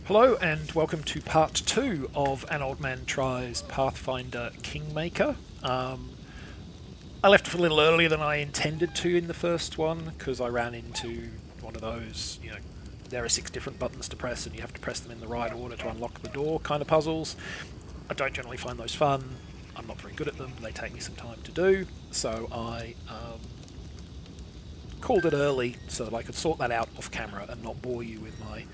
Hello and welcome to part 2 of An Old Man Tries Pathfinder Kingmaker. I left a little earlier than I intended to in the first one because I ran into one of those, there are 6 different buttons to press and you have to press them in the right order to unlock the door kind of puzzles. I don't generally find those fun. I'm not very good at them. They take me some time to do. So I called it early so that I could sort that out off camera and not bore you with my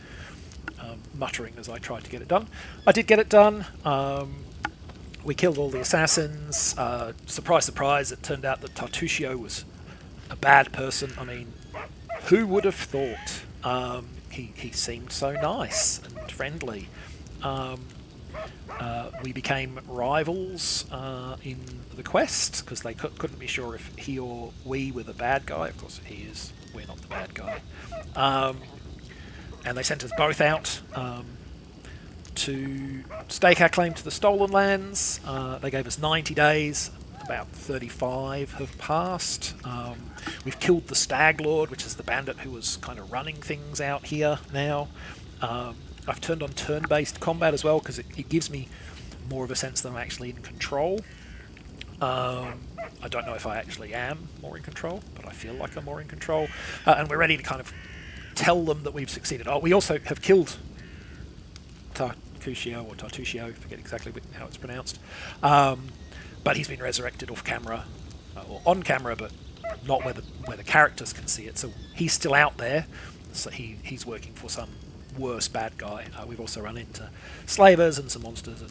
muttering as I tried to get it done. I did get it done. We killed all the assassins. Surprise, surprise, it turned out that Tartuccio was a bad person. I mean, who would have thought? He seemed so nice and friendly. We became rivals in the quest because they couldn't be sure if he or we were the bad guy. Of course, he is. We're not the bad guy. And they sent us both out to stake our claim to the stolen lands. They gave us 90 days. About 35 have passed. We've killed the Stag Lord, which is the bandit who was kind of running things out here now. I've turned on turn-based combat as well because it gives me more of a sense that I'm actually in control. I don't know if I actually am more in control, but I feel like I'm more in control. And we're ready to kind of tell them that we've succeeded. We also have killed Tartuccio, forget exactly how it's pronounced. But he's been resurrected off camera, or on camera, but not where the characters can see it. So he's still out there. So he's working for some worse bad guy. We've also run into slavers and some monsters and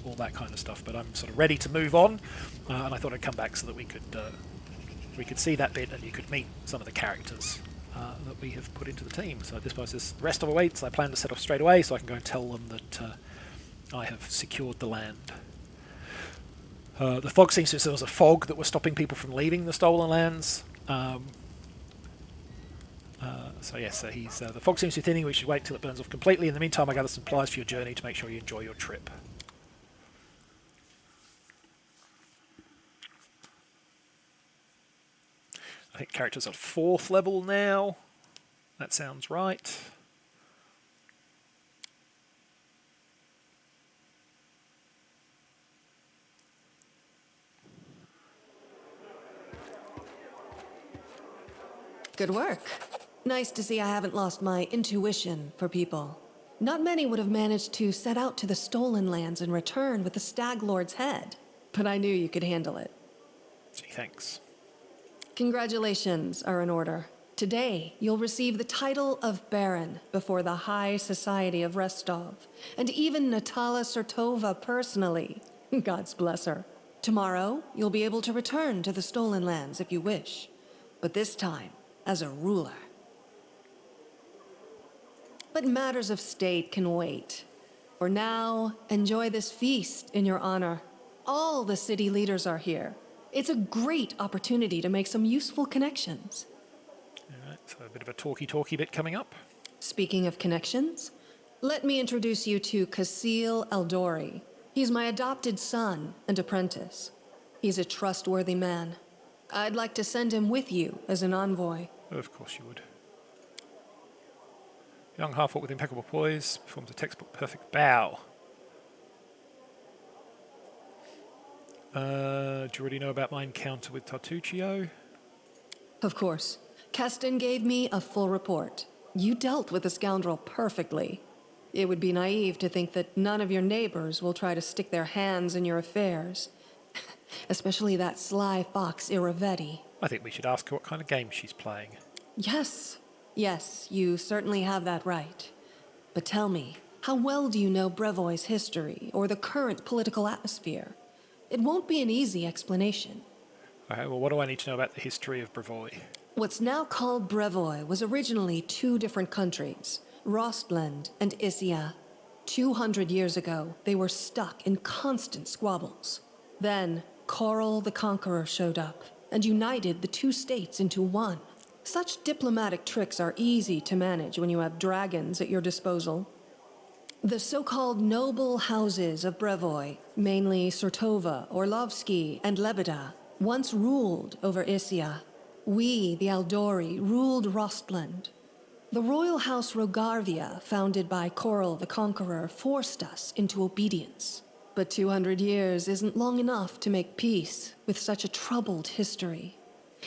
all that kind of stuff. But I'm sort of ready to move on, and I thought I'd come back so that we could see that bit and you could meet some of the characters that we have put into the team. So at this point, the rest of awaits. I plan to set off straight away so I can go and tell them that I have secured the land. The fog seems to... there was a fog that was stopping people from leaving the stolen lands. The fog seems to be thinning. We should wait till it burns off completely. In the meantime, I gather supplies for your journey to make sure you enjoy your trip. I think characters are 4th level now. That sounds right. Good work. Nice to see I haven't lost my intuition for people. Not many would have managed to set out to the stolen lands and return with the Stag Lord's head, but I knew you could handle it. Gee, thanks. Congratulations are in order. Today, you'll receive the title of Baron before the High Society of Restov, and even Natala Sertova personally. God's bless her. Tomorrow, you'll be able to return to the stolen lands if you wish, but this time as a ruler. But matters of state can wait. For now, enjoy this feast in your honor. All the city leaders are here. It's a great opportunity to make some useful connections. All right, so a bit of a talky bit coming up. Speaking of connections, let me introduce you to Kasil Eldori. He's my adopted son and apprentice. He's a trustworthy man. I'd like to send him with you as an envoy. Of course you would. Young half-orc with impeccable poise performs a textbook perfect bow. Do you already know about my encounter with Tartuccio? Of course. Keston gave me a full report. You dealt with the scoundrel perfectly. It would be naive to think that none of your neighbors will try to stick their hands in your affairs. Especially that sly fox Iravetti. I think we should ask her what kind of game she's playing. Yes, you certainly have that right. But tell me, how well do you know Brevoy's history or the current political atmosphere? It won't be an easy explanation. Okay, well, what do I need to know about the history of Brevoy? What's now called Brevoy was originally 2 different countries, Rostland and Issia. 200 years ago, they were stuck in constant squabbles. Then, Coral the Conqueror showed up and united the 2 states into one. Such diplomatic tricks are easy to manage when you have dragons at your disposal. The so-called noble houses of Brevoy, mainly Sertova, Orlovsky, and Lebeda, once ruled over Issia. We, the Aldori, ruled Rostland. The royal house Rogarvia, founded by Coral the Conqueror, forced us into obedience. But 200 years isn't long enough to make peace with such a troubled history.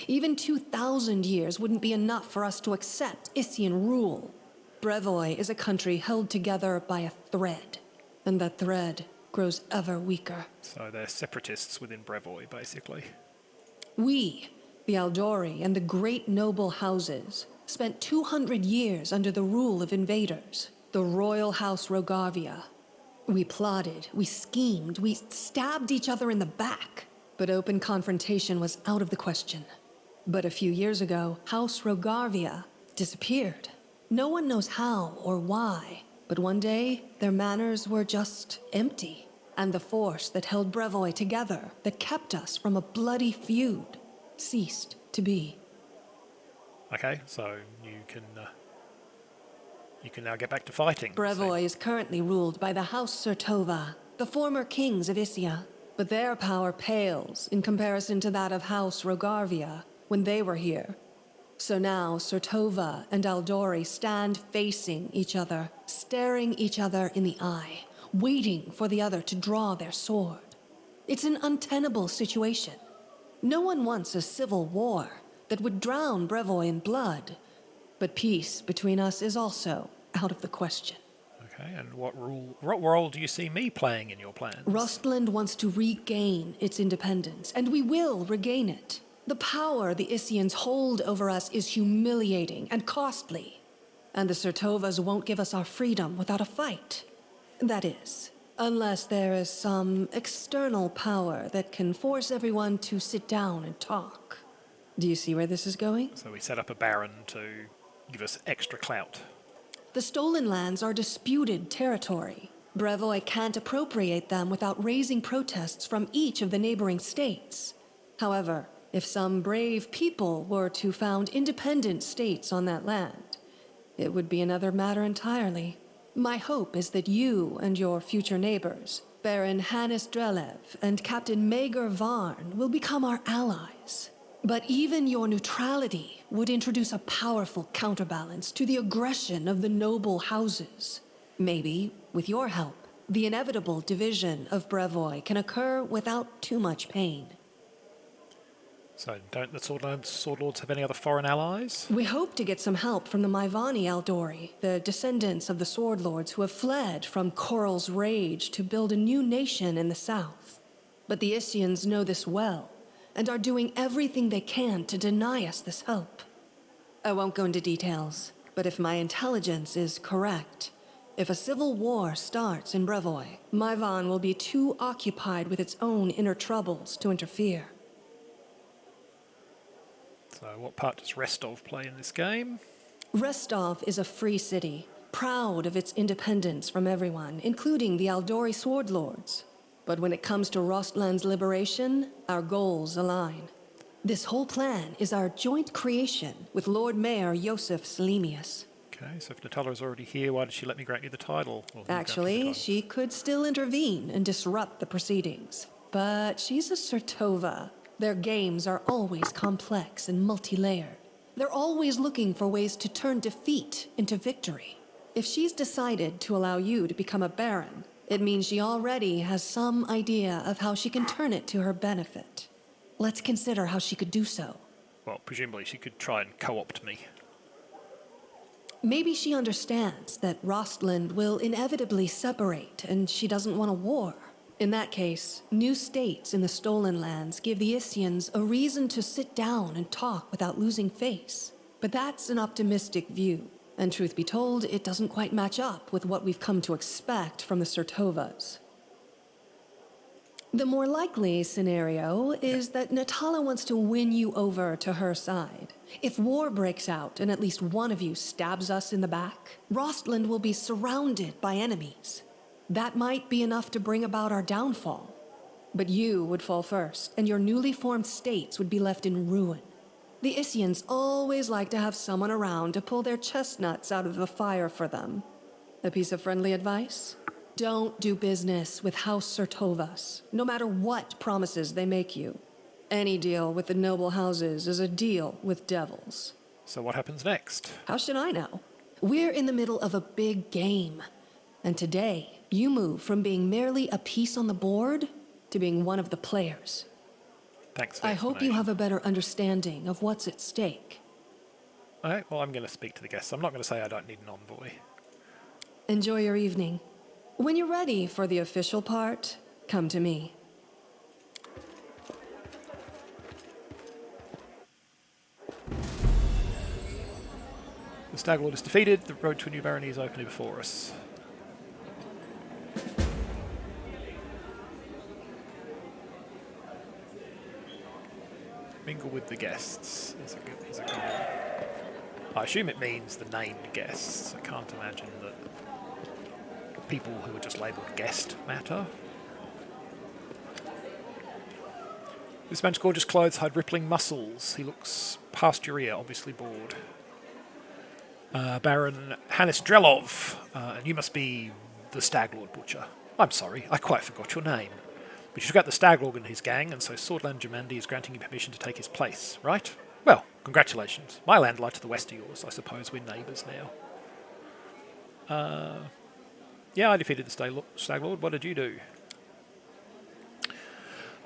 Even 2,000 years wouldn't be enough for us to accept Issian rule. Brevoy is a country held together by a thread, and that thread grows ever weaker. So they're separatists within Brevoy, basically. We, the Aldori and the great noble houses, spent 200 years under the rule of invaders, the royal house Rogarvia. We plotted, we schemed, we stabbed each other in the back, but open confrontation was out of the question. But a few years ago, House Rogarvia disappeared. No one knows how or why, but one day their manors were just empty, and the force that held Brevoy together, that kept us from a bloody feud, ceased to be. Okay, so you can now get back to fighting. Brevoy is currently ruled by the House Sertova, the former kings of Issia, but their power pales in comparison to that of House Rogarvia when they were here. So now Sertova and Aldori stand facing each other, staring each other in the eye, waiting for the other to draw their sword. It's an untenable situation. No one wants a civil war that would drown Brevoy in blood, but peace between us is also out of the question. Okay, and what role do you see me playing in your plans? Rostland wants to regain its independence, and we will regain it. The power the Issians hold over us is humiliating and costly, and the Sertovas won't give us our freedom without a fight. That is, unless there is some external power that can force everyone to sit down and talk. Do you see where this is going? So we set up a baron to give us extra clout. The stolen lands are disputed territory. Brevoy can't appropriate them without raising protests from each of the neighboring states. However, if some brave people were to found independent states on that land, it would be another matter entirely. My hope is that you and your future neighbors, Baron Hannes Drelev and Captain Mager Varn, will become our allies. But even your neutrality would introduce a powerful counterbalance to the aggression of the noble houses. Maybe, with your help, the inevitable division of Brevoy can occur without too much pain. So don't the Sword Lords have any other foreign allies? We hope to get some help from the Maivani Aldori, the descendants of the Sword Lords who have fled from Coral's rage to build a new nation in the south. But the Issians know this well, and are doing everything they can to deny us this help. I won't go into details, but if my intelligence is correct, if a civil war starts in Brevoy, Maivan will be too occupied with its own inner troubles to interfere. So what part does Restov play in this game? Restov is a free city, proud of its independence from everyone, including the Aldori Sword Lords. But when it comes to Rostland's liberation, our goals align. This whole plan is our joint creation with Lord Mayor Yosef Selimius. Okay, so if Natala's already here, why did she let me grant you the title? Actually, she could still intervene and disrupt the proceedings. But she's a Sertova. Their games are always complex and multi-layered. They're always looking for ways to turn defeat into victory. If she's decided to allow you to become a baron, it means she already has some idea of how she can turn it to her benefit. Let's consider how she could do so. Well, presumably she could try and co-opt me. Maybe she understands that Rostland will inevitably separate and she doesn't want a war. In that case, new states in the stolen lands give the Issians a reason to sit down and talk without losing face. But that's an optimistic view, and truth be told, it doesn't quite match up with what we've come to expect from the Sertovas. The more likely scenario is that Natala wants to win you over to her side. If war breaks out and at least one of you stabs us in the back, Rostland will be surrounded by enemies. That might be enough to bring about our downfall. But you would fall first, and your newly formed states would be left in ruin. The Issians always like to have someone around to pull their chestnuts out of the fire for them. A piece of friendly advice? Don't do business with House Sertovas, no matter what promises they make you. Any deal with the noble houses is a deal with devils. So what happens next? How should I know? We're in the middle of a big game. And today, you move from being merely a piece on the board to being one of the players. Thanks for the I hope you explanation. have a better understanding of what's at stake. All right, well, I'm going to speak to the guests. I'm not going to say I don't need an envoy. Enjoy your evening. When you're ready for the official part, come to me. The Stag Lord is defeated. The road to a new barony is opening before us. Mingle with the guests is a good one. I assume it means the named guests. I can't imagine that people who are just labelled guest matter. This man's gorgeous clothes hide rippling muscles. He looks past your ear, obviously bored. Baron Hannes Drelov, and you must be the Stag Lord Butcher. I'm sorry, I quite forgot your name. But you took out the Stag Lord and his gang, and so Swordland Jamandi is granting you permission to take his place, right? Well, congratulations. My land lies to the west of yours. I suppose we're neighbours now. Yeah, I defeated the Stag Lord. What did you do?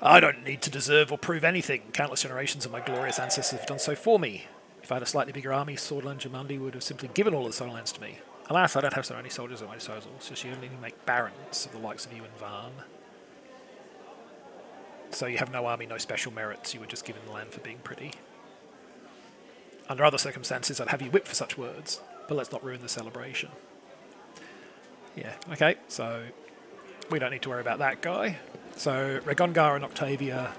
I don't need to deserve or prove anything. Countless generations of my glorious ancestors have done so for me. If I had a slightly bigger army, Swordland Jamandi would have simply given all of the Soullands to me. Alas, I don't have so many soldiers at my disposal, so you only make barons of the likes of you and Varn. So you have no army, no special merits, you were just given the land for being pretty. Under other circumstances, I'd have you whipped for such words, but let's not ruin the celebration. Yeah, okay, so we don't need to worry about that guy. So Regongar and Octavia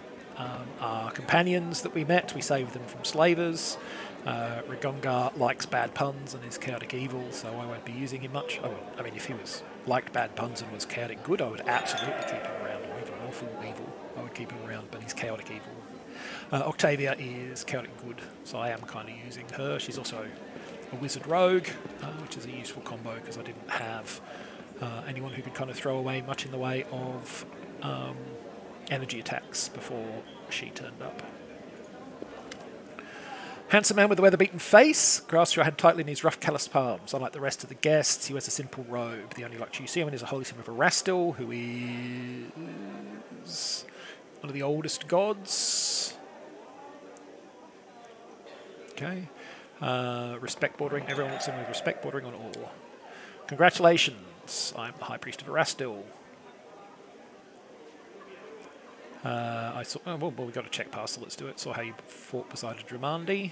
are companions that we met. We saved them from slavers. Regongar likes bad puns and is chaotic evil, so I won't be using him much. I mean, if he liked bad puns and was chaotic good, I would absolutely keep him around, or even awful evil. I would keep him around, but he's chaotic evil. Octavia is chaotic good, so I am kind of using her. She's also a wizard rogue, which is a useful combo because I didn't have anyone who could kind of throw away much in the way of energy attacks before she turned up. Handsome man with a weather-beaten face, grasps your hand tightly in his rough, calloused palms. Unlike the rest of the guests, he wears a simple robe. The only luxury you see him in is a holy symbol of Erastil, who is one of the oldest gods. Okay. Respect bordering. Everyone looks at him with respect bordering on awe. Congratulations. I'm the High Priest of Erastil. I saw. Oh, well, we got a check pass, so let's do it. Saw how you fought beside a Dramandi.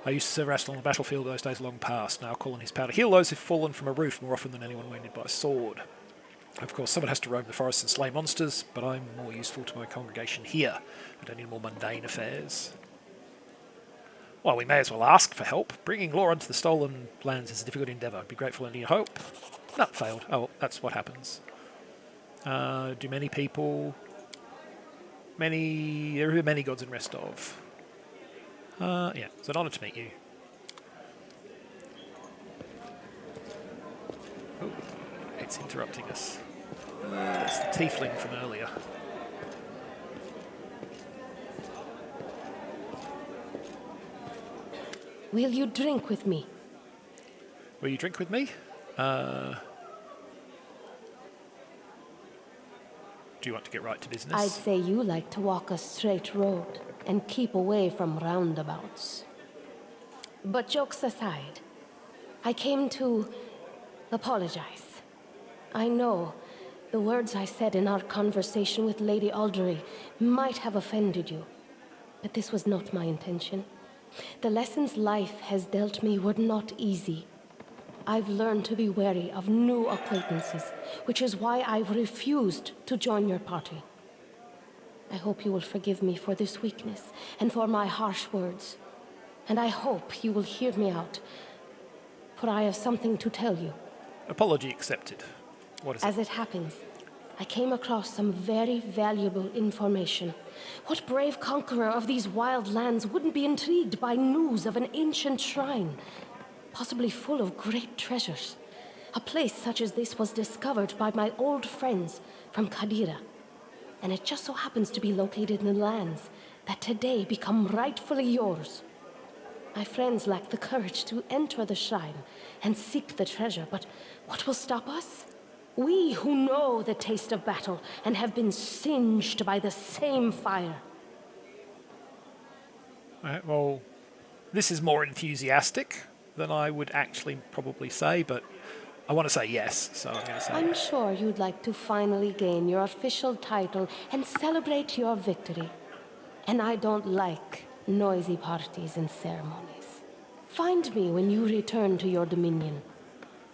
I used to serve Erastil on the battlefield, those days long past. Now call on his power to heal those who've fallen from a roof more often than anyone wounded by a sword. Of course, someone has to roam the forest and slay monsters, but I'm more useful to my congregation here. I don't need more mundane affairs. Well, we may as well ask for help. Bringing law onto the stolen lands is a difficult endeavour. I'd be grateful and need hope. No, failed. Oh, that's what happens. Do many people... There are many gods in Restov. Yeah, it's an honour to meet you. Oh, it's interrupting us. It's the tiefling from earlier. Will you drink with me? Will you drink with me? Do you want to get right to business? I'd say you like to walk a straight road and keep away from roundabouts. But jokes aside, I came to apologize. I know the words I said in our conversation with Lady Aldery might have offended you, but this was not my intention. The lessons life has dealt me were not easy. I've learned to be wary of new acquaintances, which is why I've refused to join your party. I hope you will forgive me for this weakness and for my harsh words. And I hope you will hear me out, for I have something to tell you. Apology accepted. What is it? As it happens, I came across some very valuable information. What brave conqueror of these wild lands wouldn't be intrigued by news of an ancient shrine, possibly full of great treasures? A place such as this was discovered by my old friends from Kadira, and it just so happens to be located in the lands that today become rightfully yours. My friends lack the courage to enter the shrine and seek the treasure, but what will stop us? We who know the taste of battle and have been singed by the same fire. Right, well, this is more enthusiastic than I would actually probably say, but I want to say yes, so I'm going to say I'm yes. sure you'd like to finally gain your official title and celebrate your victory. And I don't like noisy parties and ceremonies. Find me when you return to your dominion.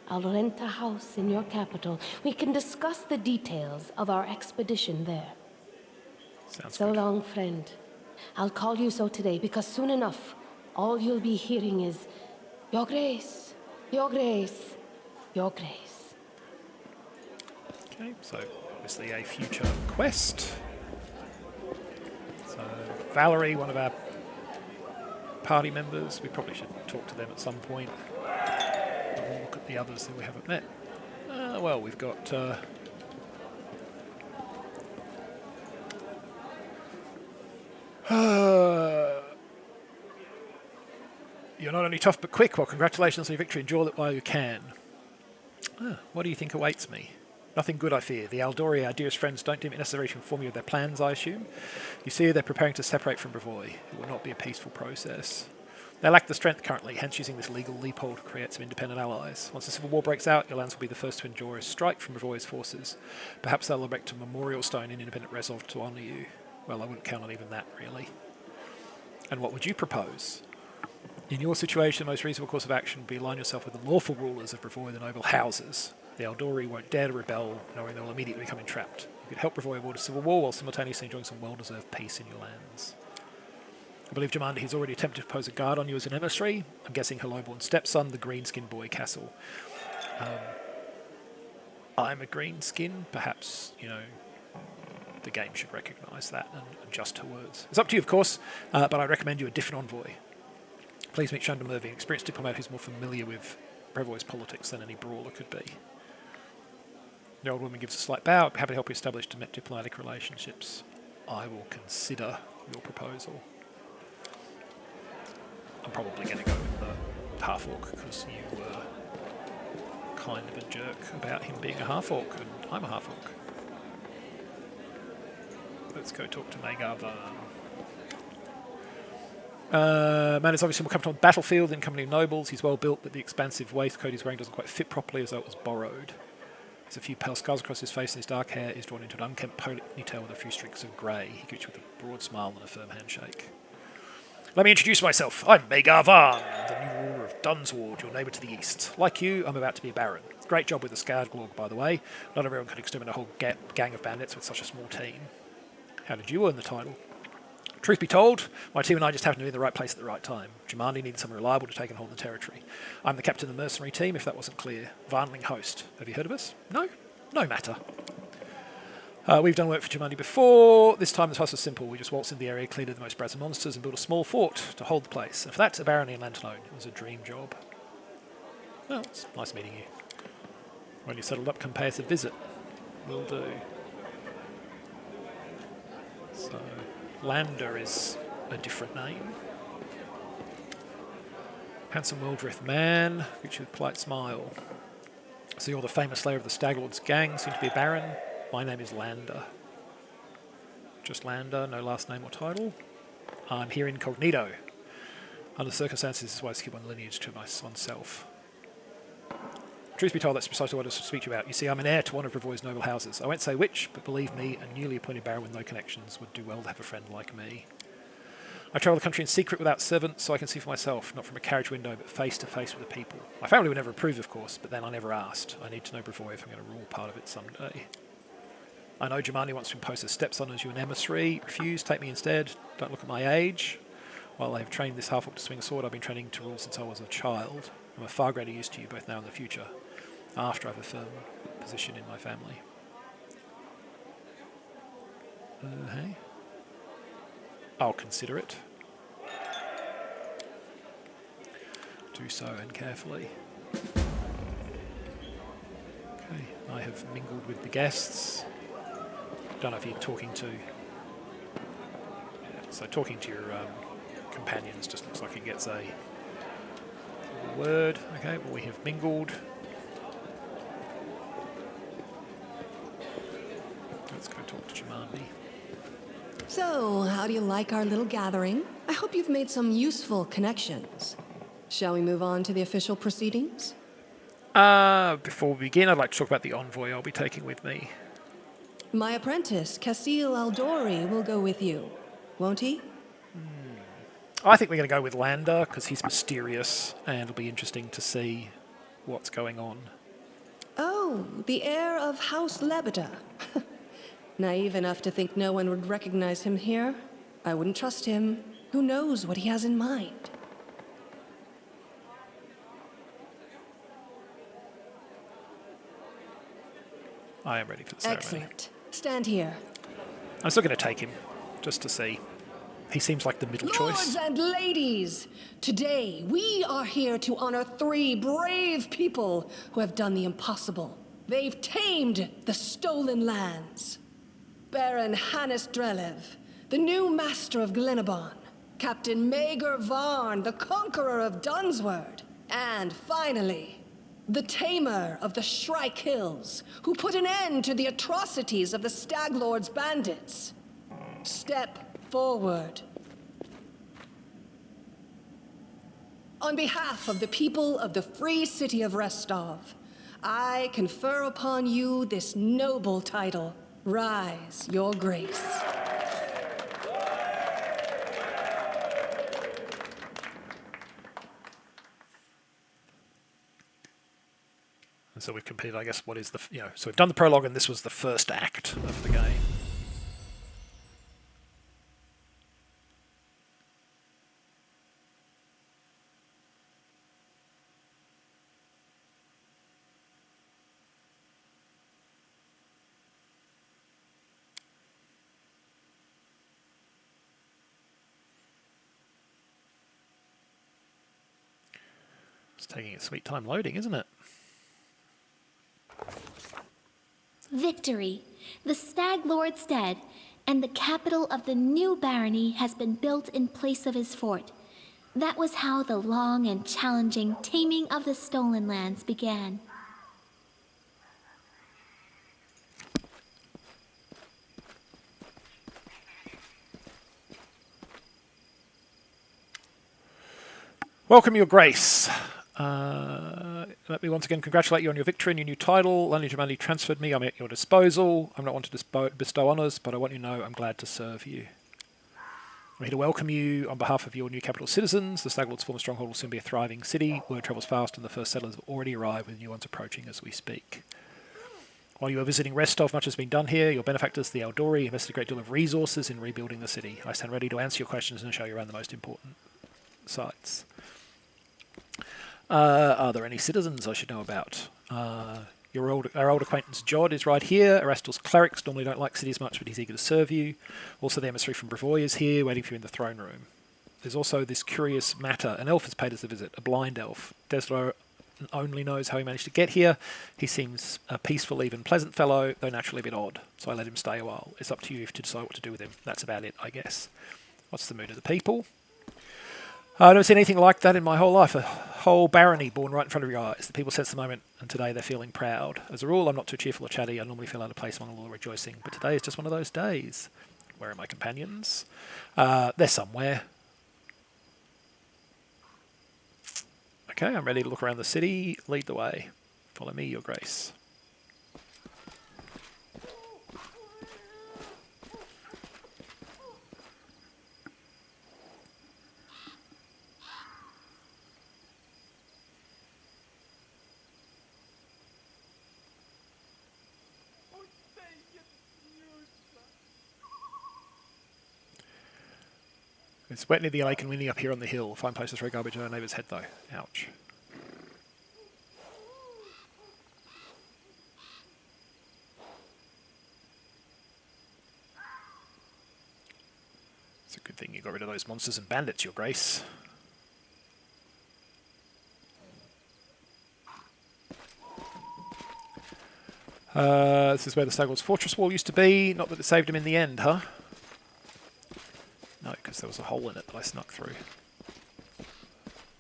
I'll rent a house in your capital. We can discuss the details of our expedition there. Sounds So good. long, friend. I'll call you so today because soon enough, all you'll be hearing is, Your Grace, Your Grace, Your Grace. Okay, so obviously a future quest. So Valerie, one of our party members, we probably should talk to them at some point. We'll look at the others that we haven't met. Well, we've got... You're not only tough but quick. Well, congratulations on your victory. Enjoy it while you can. What do you think awaits me? Nothing good, I fear. The Aldori, our dearest friends, don't deem it necessary to inform you of their plans, I assume. You see, they're preparing to separate from Brevoy. It will not be a peaceful process. They lack the strength currently, hence using this legal loophole to create some independent allies. Once the civil war breaks out, your lands will be the first to endure a strike from Brevoy's forces. Perhaps they'll erect a memorial stone in independent resolve to honour you. Well, I wouldn't count on even that, really. And what would you propose? In your situation, the most reasonable course of action would be align yourself with the lawful rulers of Brevoy, the noble houses. The Aldori won't dare to rebel, knowing they will immediately become entrapped. You could help Brevoy avoid a civil war while simultaneously enjoying some well-deserved peace in your lands. I believe, Jemanda, he's already attempted to pose a guard on you as an emissary. I'm guessing her lowborn stepson, the Greenskin boy Castle. I'm a greenskin. Perhaps, the game should recognise that and adjust her words. It's up to you, of course, but I recommend you a different envoy. Please meet Shanda Mervyn, an experienced diplomat who's more familiar with Brevoy's politics than any brawler could be. The old woman gives a slight bow. Happy to help you establish diplomatic relationships. I will consider your proposal. I'm probably going to go with the half-orc because you were kind of a jerk about him being a half-orc, and I'm a half-orc. Let's go talk to Magar Varn. Man is obviously more comfortable on the battlefield in company of nobles. He's well built, but the expansive waistcoat he's wearing doesn't quite fit properly as though it was borrowed. There's a few pale scars across his face, and his dark hair is drawn into an unkempt ponytail with a few streaks of grey. He greets you with a broad smile and a firm handshake. Let me introduce myself. I'm Magar Varn, the new ruler of Dunsward, your neighbour to the east. Like you, I'm about to be a baron. Great job with the Skarsgård, by the way. Not everyone can exterminate a whole gang of bandits with such a small team. How did you earn the title? Truth be told, my team and I just happened to be in the right place at the right time. Jemandi needed someone reliable to take and hold the territory. I'm the captain of the mercenary team, if that wasn't clear. Varnling Host. Have you heard of us? No? No matter. We've done work for Jemandi before. This time the task was simple. We just waltzed into the area, cleared the most brazen monsters, and built a small fort to hold the place. And for that, a barony and land alone. It was a dream job. Well, it's nice meeting you. When you're settled up, come pay us a visit. Will do. So, Lander is a different name. Handsome, well-dressed man, greets you with a polite smile. So you're the famous slayer of the Staglord's gang, soon to be a baron. My name is Lander. Just Lander, no last name or title. I'm here incognito. Under circumstances, this is why I keep one lineage to oneself. Truth be told, that's precisely what I was to speak to you about. You see, I'm an heir to one of Brevoy's noble houses. I won't say which, but believe me, a newly appointed baron with no connections would do well to have a friend like me. I travel the country in secret without servants, so I can see for myself, not from a carriage window, but face to face with the people. My family would never approve, of course, but then I never asked. I need to know Brevoy if I'm going to rule part of it someday. I know Jemandi wants to impose his stepson as you an emissary. Refuse, take me instead. Don't look at my age. While I have trained this half-orc to swing a sword, I've been training to rule since I was a child. I'm a far greater use to you, both now and in the future, after I have a firm position in my family. Hey? I'll consider it. Do so, and carefully. Okay, I have mingled with the guests. Don't know if you're talking to... Yeah, so talking to your companions. Just looks like he gets a word. Okay, well, we have mingled. Let's go talk to Jamandi. So, how do you like our little gathering? I hope you've made some useful connections. Shall we move on to the official proceedings? Before we begin, I'd like to talk about the envoy I'll be taking with me. My apprentice, Cassil Aldori, will go with you, won't he? I think we're going to go with Lander because he's mysterious and it'll be interesting to see what's going on. Oh, the heir of House Lebeda. Naive enough to think no one would recognize him here. I wouldn't trust him. Who knows what he has in mind? I am ready for the ceremony. Excellent. Stand here. I'm still going to take him just to see. He seems like the middle choice. Lords and ladies, today we are here to honor 3 brave people who have done the impossible. They've tamed the stolen lands. Baron Hannes Drelev, the new master of Glenabon. Captain Maegor Varn, the conqueror of Dunsword. And finally, the tamer of the Shrike Hills, who put an end to the atrocities of the Stag Lord's bandits. Step forward. On behalf of the people of the free city of Restov, I confer upon you this noble title. Rise, your grace. And so we've completed, I guess, what is the, so we've done the prologue and this was the first act of the game. It's taking its sweet time loading, isn't it? Victory! The Stag Lord's dead, and the capital of the new barony has been built in place of his fort. That was how the long and challenging taming of the stolen lands began. Welcome, Your Grace. Let me once again congratulate you on your victory and your new title. Only Jamandi transferred me. I'm at your disposal. I'm not one to bestow honours, but I want you to know I'm glad to serve you. I'm here to welcome you on behalf of your new capital citizens. The Stag Lord's former stronghold will soon be a thriving city. Word travels fast and the first settlers have already arrived with new ones approaching as we speak. While you are visiting Restov, much has been done here. Your benefactors, the Aldori, invested a great deal of resources in rebuilding the city. I stand ready to answer your questions and show you around the most important sites. Are there any citizens I should know about? Our old acquaintance Jod is right here. Erastel's clerics normally don't like cities much, but he's eager to serve you. Also, the emissary from Brevoy is here, waiting for you in the throne room. There's also this curious matter. An elf has paid us a visit, a blind elf. Deslo only knows how he managed to get here. He seems a peaceful, even pleasant fellow, though naturally a bit odd, so I let him stay a while. It's up to you to decide what to do with him. That's about it, I guess. What's the mood of the people? I've never seen anything like that in my whole life. A whole barony born right in front of your eyes. The people sense the moment, and today they're feeling proud. As a rule, I'm not too cheerful or chatty. I normally feel out of place among all the rejoicing, but today is just one of those days. Where are my companions? They're somewhere. Okay, I'm ready to look around the city. Lead the way. Follow me, Your Grace. It's wet near the lake and windy up here on the hill. Fine place to throw garbage at our neighbour's head, though. Ouch. It's a good thing you got rid of those monsters and bandits, Your Grace. This is where the Stag Lord's fortress wall used to be. Not that it saved him in the end, huh? No, because there was a hole in it that I snuck through.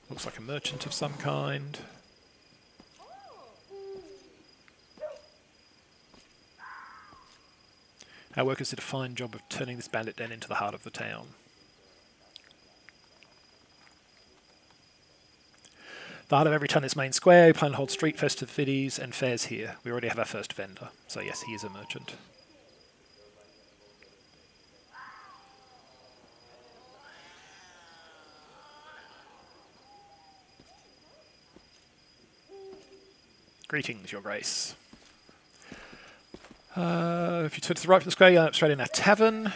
Looks like a merchant of some kind. Our workers did a fine job of turning this bandit den into the heart of the town. The heart of every town is main square. We plan to hold street festivities and fairs here. We already have our first vendor. So yes, he is a merchant. Greetings, Your Grace. If you turn to the right from the square, you'll end up straight in our tavern.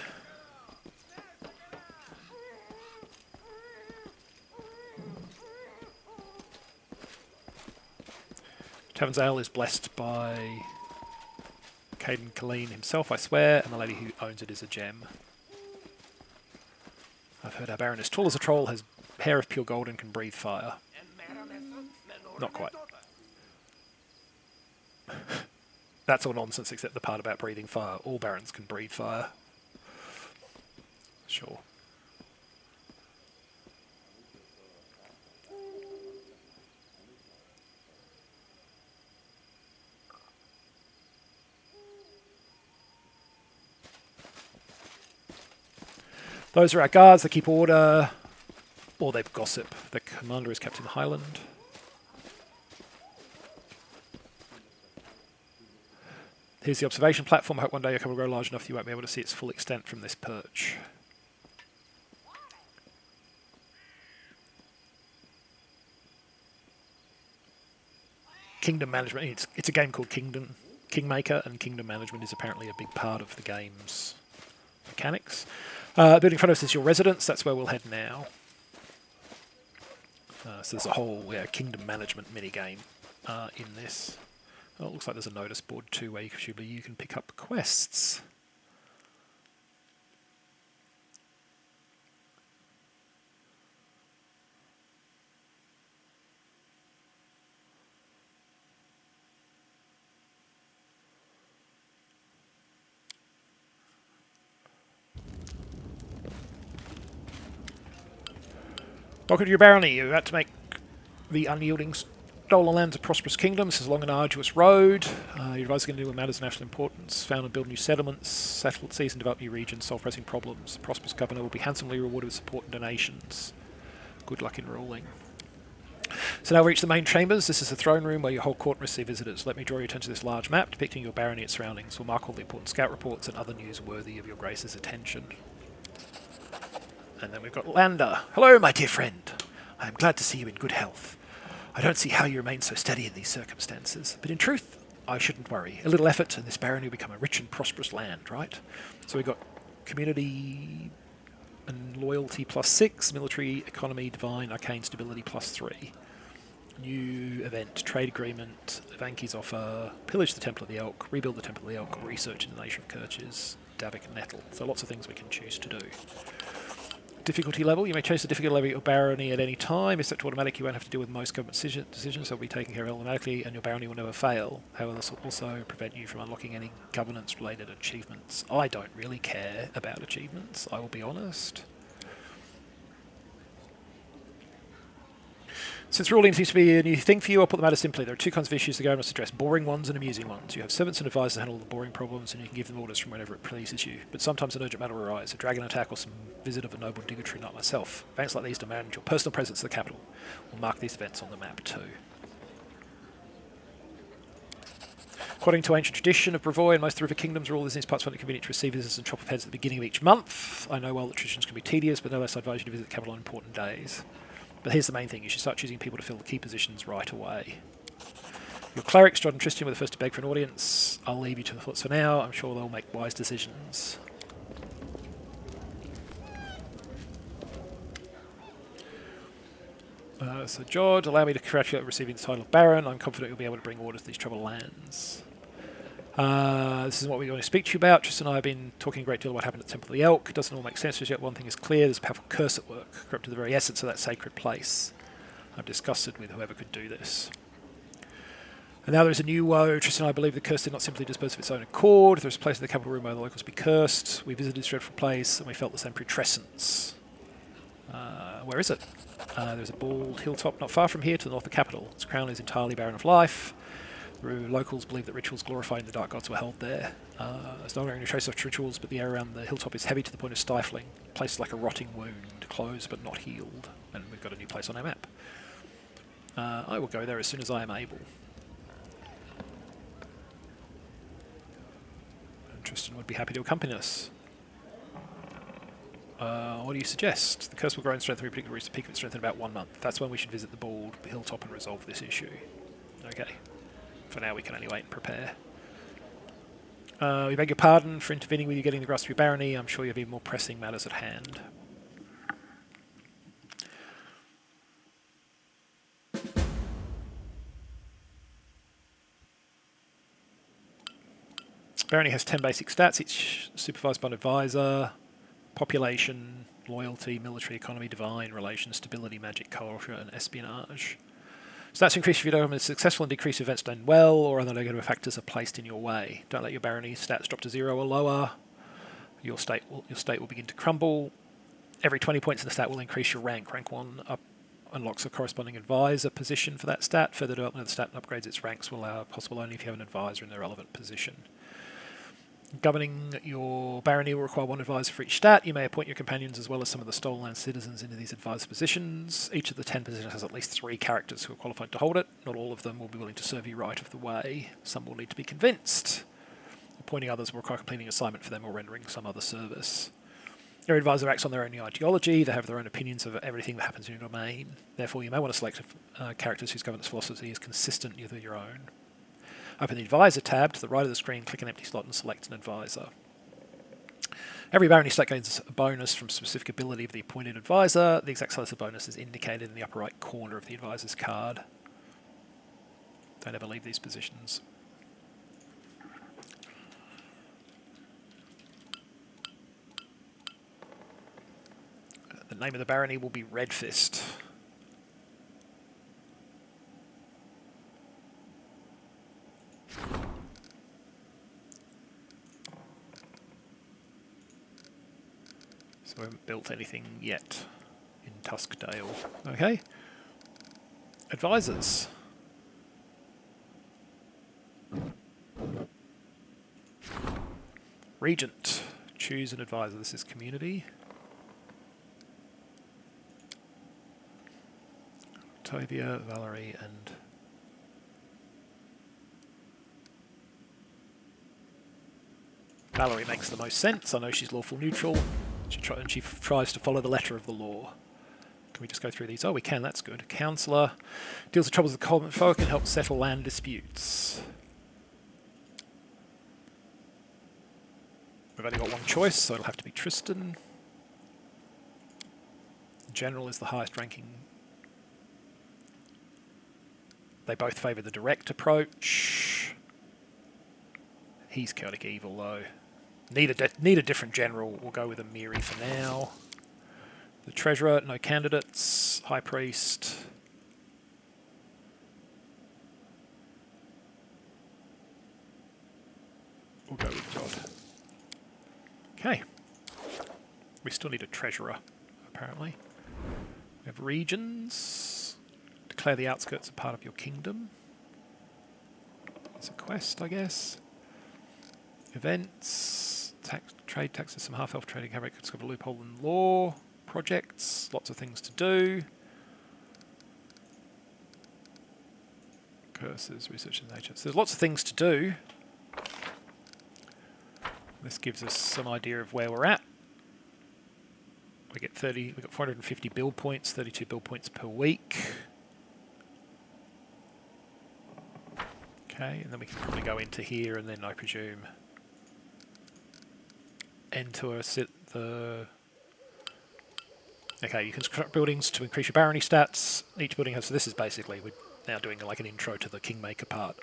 Tavern's ale is blessed by Caden Colleen himself, I swear, and the lady who owns it is a gem. I've heard our Baron is tall as a troll, has hair of pure gold and can breathe fire. Not quite. That's all nonsense except the part about breathing fire. All Barons can breathe fire. Sure. Those are our guards. They keep order, or they gossip. The commander is Captain Highland. Here's the observation platform. I hope one day your cover will grow large enough that you won't be able to see its full extent from this perch. Kingdom management. It's a game called Kingmaker, and kingdom management is apparently a big part of the game's mechanics. Building in front of us is your residence. That's where we'll head now. So there's a whole kingdom management minigame in this. Oh, it looks like there's a notice board too where presumably you can pick up quests. Welcome to your barony. You're about to make the unyielding stolen lands of prosperous kingdom. This is a long and arduous road. Your advisors are going to do what matters of national importance. Found and build new settlements, settle, seize and develop new regions, solve pressing problems. The prosperous governor will be handsomely rewarded with support and donations. Good luck in ruling. So now we reach the main chambers. This is the throne room where you hold court and receive visitors. Let me draw your attention to this large map depicting your barony and its surroundings. We'll mark all the important scout reports and other news worthy of your grace's attention. And then we've got Lander. Hello, my dear friend. I am glad to see you in good health. I don't see how you remain so steady in these circumstances, but in truth, I shouldn't worry. A little effort and this barony will become a rich and prosperous land, right? So we've got community and loyalty +6, military, economy, divine, arcane stability +3. New event, trade agreement, Vanki's offer, pillage the Temple of the Elk, rebuild the Temple of the Elk, research in the Nation of Kirches, Davik and Nettle. So lots of things we can choose to do. Difficulty level, you may change the difficulty level of your barony at any time. If set to automatic, you won't have to deal with most government decisions, so it'll be taken care of automatically, and your barony will never fail. However, this will also prevent you from unlocking any governance-related achievements. I don't really care about achievements, I will be honest. Since ruling seems to be a new thing for you, I'll put the matter simply. There are two kinds of issues the game must address, boring ones and amusing ones. You have servants and advisors that handle the boring problems, and you can give them orders from whenever it pleases you. But sometimes an urgent matter will arise, a dragon attack or some visit of a noble dignitary not myself. Events like these demand your personal presence at the capital. We'll mark these events on the map too. According to ancient tradition of Brevoy and most of the river kingdoms, all business parts find it convenient to receive visitors and chop off heads at the beginning of each month. I know well that traditions can be tedious, but no less I advise you to visit the capital on important days. But here's the main thing, you should start choosing people to fill the key positions right away. Your clerics, Strahd and Tristan, were the first to beg for an audience. I'll leave you to the thoughts for now. I'm sure they'll make wise decisions. So George, allow me to congratulate you on receiving the title of Baron. I'm confident you'll be able to bring order to these troubled lands. This is what we're going to speak to you about. Tristan and I have been talking a great deal about what happened at the Temple of the Elk. It doesn't all make sense just yet. One thing is clear, there's a powerful curse at work, corrupted the very essence of that sacred place. I'm disgusted with whoever could do this. And now there is a new woe. Tristan and I believe the curse did not simply dispose of its own accord. There's a place in the capital room where the locals be cursed. We visited this dreadful place and we felt the same putrescence. Where is it? There's a bald hilltop not far from here to the north of the capital. Its crown is entirely barren of life. The locals believe that rituals glorifying the dark gods were held there. There's no longer any trace of rituals, but the air around the hilltop is heavy to the point of stifling. Placed like a rotting wound, closed but not healed. And we've got a new place on our map. I will go there as soon as I am able. Tristan would be happy to accompany us. What do you suggest? The curse will grow in strength and predictably reach the peak of its strength in about 1 month. That's when we should visit the bald hilltop and resolve this issue. Okay. For now, we can only wait and prepare. We beg your pardon for intervening with you getting the grass through barony. I'm sure you have even more pressing matters at hand. Barony has 10 basic stats, each supervised by an advisor. Population, loyalty, military, economy, divine, relations, stability, magic, culture, and espionage. Stats increase if your government is successful and decrease if events done well or other negative factors are placed in your way. Don't let your barony stats drop to 0 or lower. Your state will begin to crumble. Every 20 points in the stat will increase your rank. Rank 1 unlocks a corresponding advisor position for that stat. Further development of the stat upgrades its ranks will allow possible only if you have an advisor in the relevant position. Governing your barony will require 1 advisor for each stat. You may appoint your companions as well as some of the stolen land citizens into these advisor positions. Each of the 10 positions has at least 3 characters who are qualified to hold it. Not all of them will be willing to serve you right of the way. Some will need to be convinced. Appointing others will require completing an assignment for them or rendering some other service. Your advisor acts on their own ideology. They have their own opinions of everything that happens in your domain. Therefore, you may want to select characters whose governance philosophy is consistent with your own. Open the Advisor tab to the right of the screen, click an empty slot and select an advisor. Every barony stat gains a bonus from specific ability of the appointed advisor. The exact size of the bonus is indicated in the upper right corner of the advisor's card. Don't ever leave these positions. The name of the barony will be Red Fist. So we haven't built anything yet in Tuskdale. Okay. Advisors. Regent. Choose an advisor. This is community. Octavia, Valerie, and Valerie makes the most sense. I know she's lawful neutral. She tries to follow the letter of the law. Can we just go through these? Oh, we can. That's good. Counsellor deals with troubles of the common folk and helps settle land disputes. We've only got 1 choice, so it'll have to be Tristan. General is the highest ranking. They both favour the direct approach. He's chaotic evil, though. Need a different general. We'll go with a Miri for now. The treasurer, no candidates. High priest. We'll go with God. Okay. We still need a treasurer, apparently. We have regions. Declare the outskirts a part of your kingdom. It's a quest, I guess. Events. Trade taxes, some half-elf trading, have discovered a loophole in law. Projects, lots of things to do. Curses, research in nature. So there's lots of things to do. This gives us some idea of where we're at. We got 450 build points, 32 build points per week. Okay, and then we can probably go into here and then I presume enter the... Okay, you can construct buildings to increase your barony stats. Each building has... So this is basically... We're now doing like an intro to the Kingmaker part.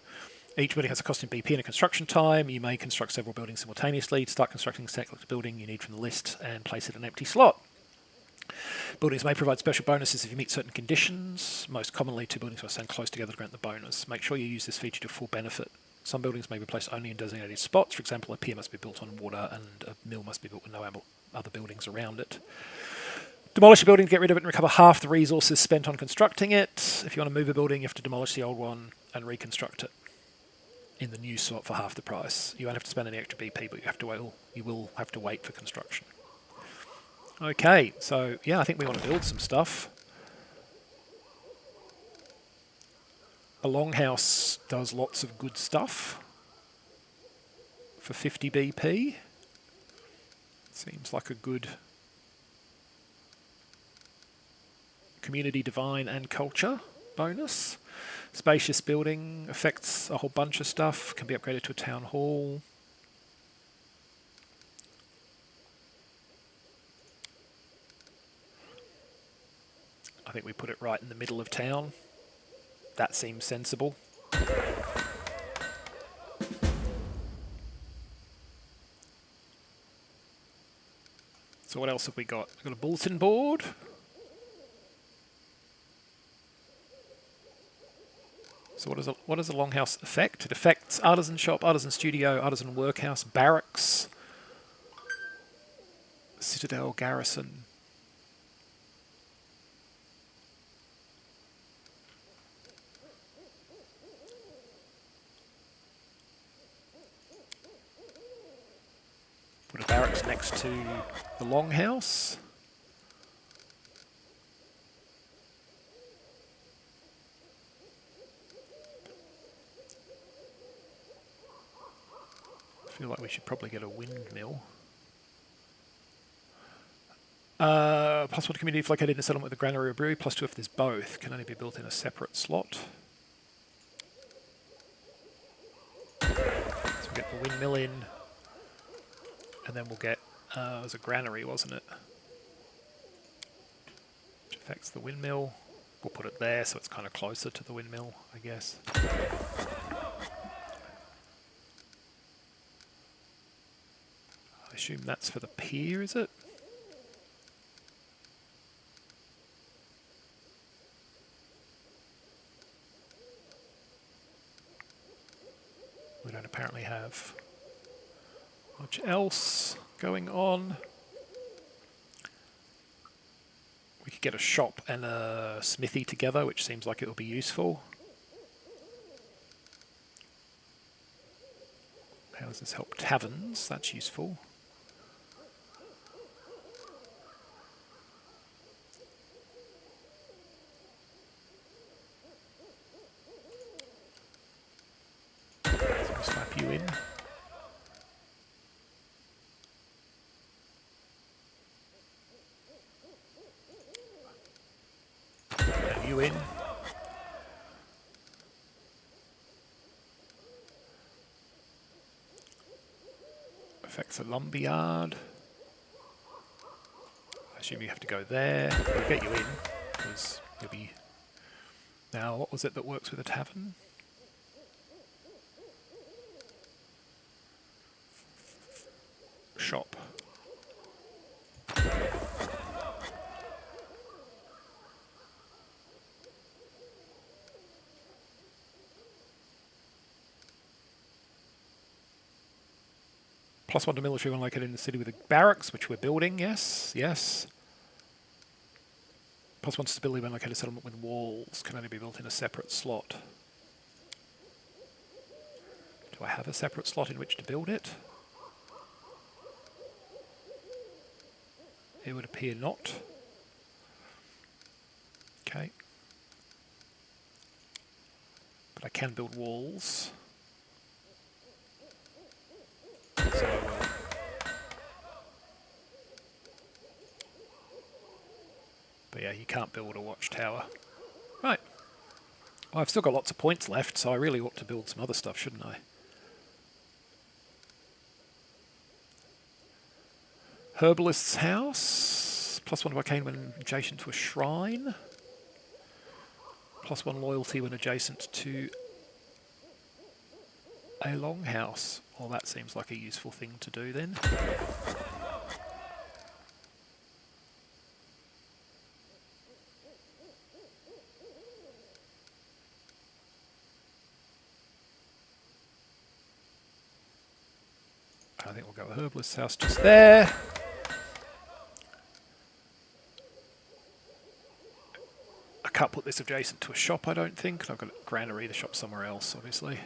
Each building has a cost in BP and a construction time. You may construct several buildings simultaneously. To start constructing, select the building you need from the list and place it in an empty slot. Buildings may provide special bonuses if you meet certain conditions. Most commonly, 2 buildings must stand close together to grant the bonus. Make sure you use this feature to full benefit. Some buildings may be placed only in designated spots. For example, a pier must be built on water and a mill must be built with no other buildings around it. Demolish a building to get rid of it and recover half the resources spent on constructing it. If you want to move a building, you have to demolish the old one and reconstruct it in the new slot for half the price. You won't have to spend any extra BP, but you will have to wait for construction. Okay, so yeah, I think we want to build some stuff. A longhouse does lots of good stuff for 50 BP. Seems like a good community divine and culture bonus. Spacious building affects a whole bunch of stuff, can be upgraded to a town hall. I think we put it right in the middle of town. That seems sensible. So what else have we got? We've got a bulletin board. So what does a longhouse affect? It affects artisan shop, artisan studio, artisan workhouse, barracks, citadel, garrison. Put a barracks next to the longhouse. I feel like we should probably get a windmill. +1 community if located in a settlement with a granary or brewery, +2 if there's both. Can only be built in a separate slot. So we'll get the windmill in, and then we'll get, it was a granary, wasn't it? Which affects the windmill. We'll put it there so it's kind of closer to the windmill, I guess. I assume that's for the pier, is it? We don't apparently have much else going on. We could get a shop and a smithy together, which seems like it will be useful. How does this help taverns? That's useful. So we'll slap you in. And you in. Affects a lumberyard. I assume you have to go there. We'll get you in, because you'll be... Now, what was it that works with a tavern? Shop. +1 to military when located in the city with a barracks, which we're building, yes, yes. +1 stability when located in a settlement with walls, can only be built in a separate slot. Do I have a separate slot in which to build it? It would appear not. Okay. But I can build walls. So I will. But yeah, you can't build a watchtower. Right. Well, I've still got lots of points left, so I really ought to build some other stuff, shouldn't I? Herbalist's house. +1 arcane when adjacent to a shrine. +1 loyalty when adjacent to a longhouse. Well, that seems like a useful thing to do then. I think we'll go with herbalist's house just there. can't put this adjacent to a shop, I don't think. And I've got a granary, the shop somewhere else, obviously.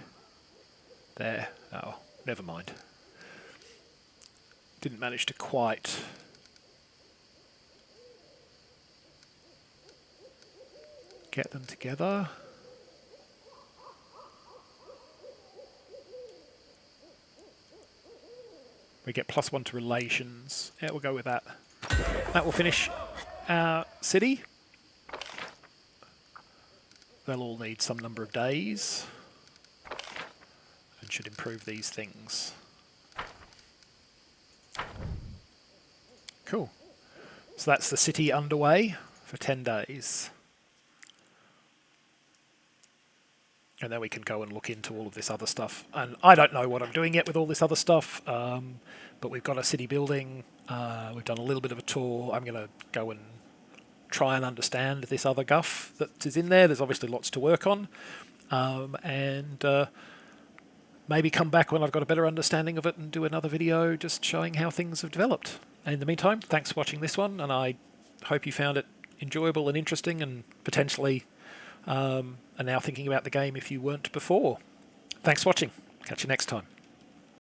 There. Oh, never mind. Didn't manage to quite get them together. We get +1 to relations. Yeah, we'll go with that. That will finish our city. They'll all need some number of days and should improve these things. Cool. So that's the city underway for 10 days. And then we can go and look into all of this other stuff. And I don't know what I'm doing yet with all this other stuff, but we've got a city building. We've done a little bit of a tour. I'm going to go and try and understand this other guff that is in there. There's obviously lots to work on. And maybe come back when I've got a better understanding of it and do another video just showing how things have developed. And in the meantime, thanks for watching this one, and I hope you found it enjoyable and interesting and potentially are now thinking about the game if you weren't before. Thanks for watching. Catch you next time.